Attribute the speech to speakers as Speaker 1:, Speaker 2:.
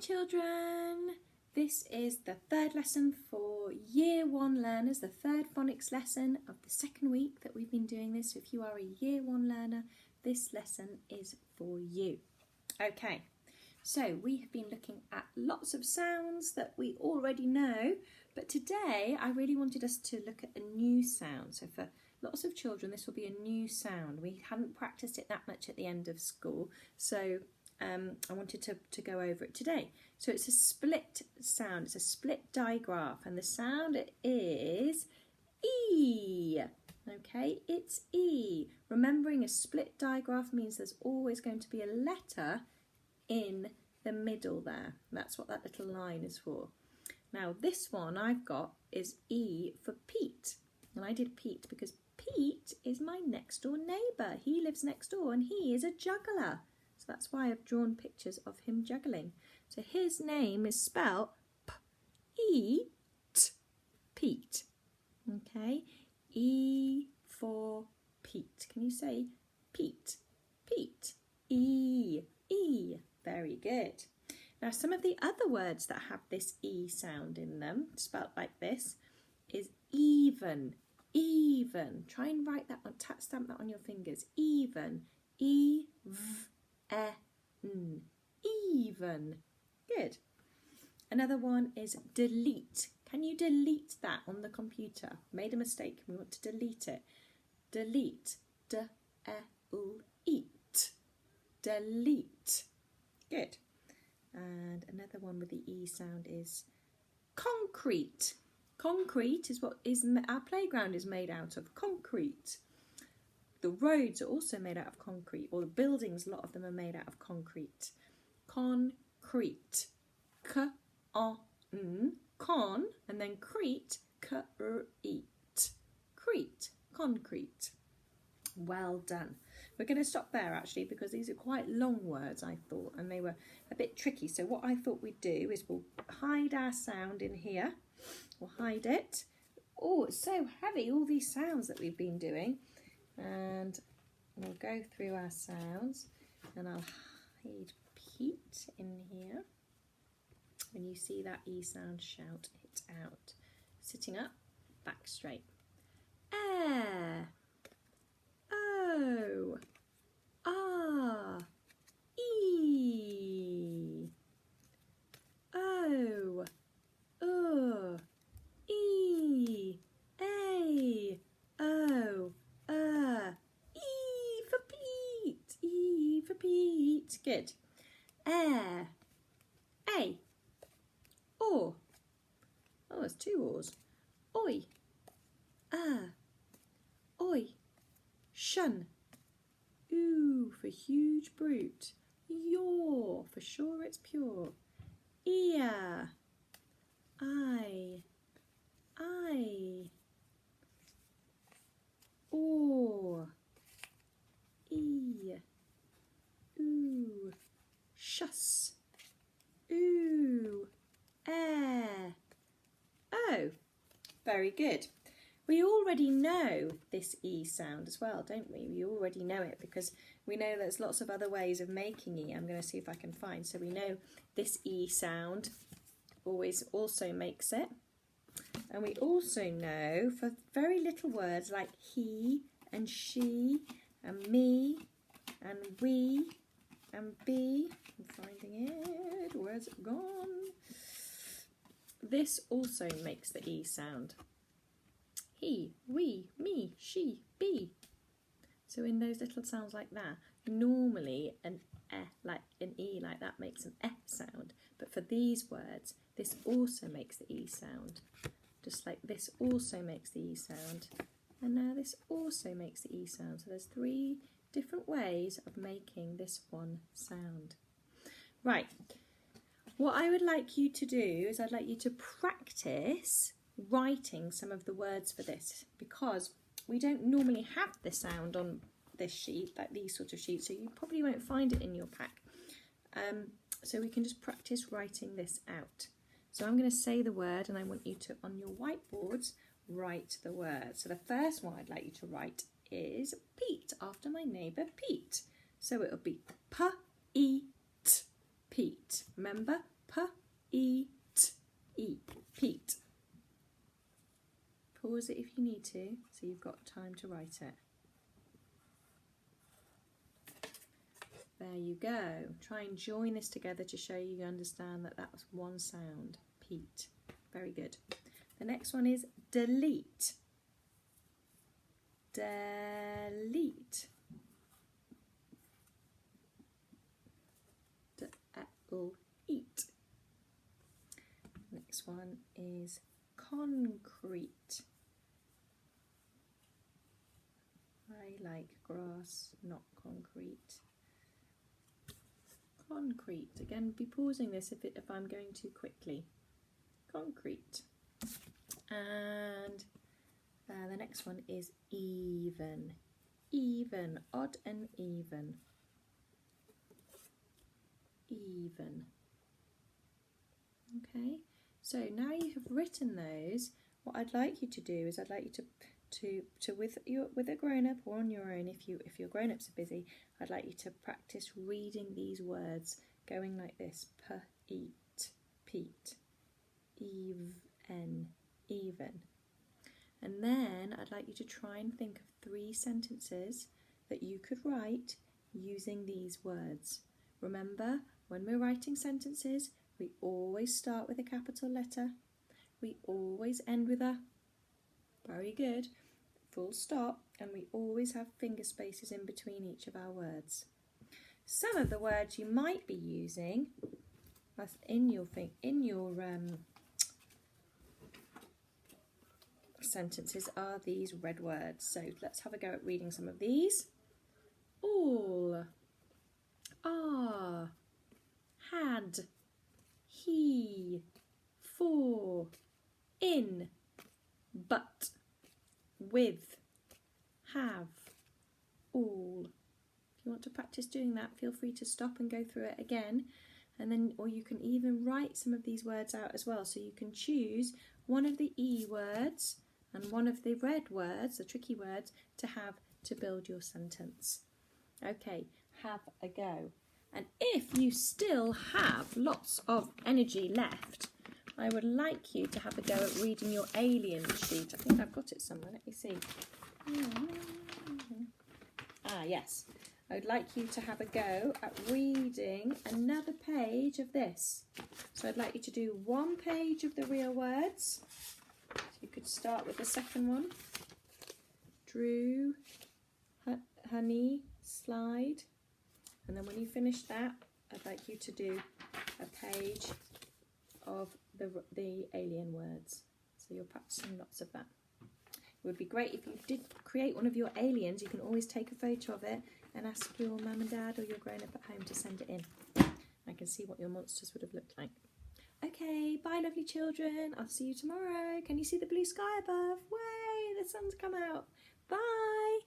Speaker 1: children, this is the third lesson for Year 1 learners, the third phonics lesson of the second week that we've been doing this. So if you are a Year 1 learner, this lesson is for you. Okay, so we have been looking at lots of sounds that we already know, but today I really wanted us to look at a new sound. So for lots of children, this will be a new sound. We hadn't practiced it that much at the end of school, so I wanted to go over it today. So it's a split sound, it's a split digraph, and the sound is E. Okay, it's E. Remembering a split digraph means there's always going to be a letter in the middle there. That's what that little line is for. Now this one I've got is E for Pete, and I did Pete because Pete is my next door neighbour. He lives next door and he is a juggler. So that's why I've drawn pictures of him juggling. So his name is spelled P-E-T, Pete. Okay, E for Pete. Can you say Pete? Pete. E. E. Very good. Now some of the other words that have this E sound in them, spelled like this, is even. Even. Try and write that on, stamp that on your fingers. Even. E-V-E-N. Even. Good. Another one is delete. Can you delete that on the computer? Made a mistake. We want to delete it. Delete. D-E-L-E-T. Delete. Good. And another one with the E sound is concrete. Concrete is what our playground is made out of. Concrete. The roads are also made out of concrete, or the buildings, a lot of them are made out of concrete. Concrete. K-O-N, con, and then crete, K-R-E-T. Crete, concrete. Well done. We're going to stop there actually because these are quite long words, I thought, and they were a bit tricky. So what I thought we'd do is we'll hide our sound in here. We'll hide it. Oh, it's so heavy, all these sounds that we've been doing. And we'll go through our sounds, and I'll hide Pete in here. When you see that E sound, shout it out. Sitting up, back straight. Air. O. R. E. O. E. A. O. E for Pete. E for Pete. Good. Air. A. Or. Oh, it's two oars. Oi. Oi. Shun. Ooh for huge brute. Yaw for sure it's pure. Ear. I. Or. E. Ooh. Shuss. Ooh. Air. Oh. Very good. We already know this E sound as well, don't we? We already know it because we know there's lots of other ways of making E. I'm going to see if I can find. So we know this E sound always also makes it. And we also know for very little words like he and she and me and we and be. I'm finding it. Where's it gone? This also makes the E sound. He, we, me, she, be. So in those little sounds like that, normally an E like that makes an F sound. But for these words, this also makes the E sound. Just like this also makes the E sound. And now this also makes the E sound. So there's three different ways of making this one sound. Right. What I would like you to do is I'd like you to practice writing some of the words for this, because we don't normally have the sound on this sheet, like these sort of sheets, so you probably won't find it in your pack. So we can just practice writing this out. So I'm going to say the word and I want you to, on your whiteboards, write the word. So the first one I'd like you to write is Pete, after my neighbour Pete. So it'll be P-E-T, Pete. Remember, P-E-T-E, peat. Pause it if you need to, so you've got time to write it. There you go. Try and join this together to show you understand that that was one sound, peat. Very good. The next one is delete. Delete. Eat. Next one is concrete. I like grass, not concrete. Concrete. Again, be pausing this if I'm going too quickly. Concrete. And the next one is even. Even. Odd and even. Even. Okay, so now you have written those, what I'd like you to do is I'd like you to with a grown-up or on your own, if your grown-ups are busy, I'd like you to practice reading these words going like this: peat, peat, even, even. And then I'd like you to try and think of 3 sentences that you could write using these words. Remember, when we're writing sentences, we always start with a capital letter. We always end with a, very good, full stop, and we always have finger spaces in between each of our words. Some of the words you might be using in your sentences are these red words. So let's have a go at reading some of these. All, are, had, he, for, in, but, with, have, all. If you want to practice doing that, feel free to stop and go through it again, and then, or you can even write some of these words out as well. So you can choose one of the E words and one of the red words, the tricky words, to build your sentence. Okay, have a go. And if you still have lots of energy left, I would like you to have a go at reading your alien sheet. I think I've got it somewhere, let me see. Ah, yes. I would like you to have a go at reading another page of this. So I'd like you to do 1 page of the real words. So you could start with the second one. Drew, honey, slide. And then when you finish that, I'd like you to do a page of the alien words. So you're practicing lots of that. It would be great if you did create one of your aliens. You can always take a photo of it and ask your mum and dad or your grown-up at home to send it in. I can see what your monsters would have looked like. Okay, bye lovely children. I'll see you tomorrow. Can you see the blue sky above? Way, the sun's come out. Bye.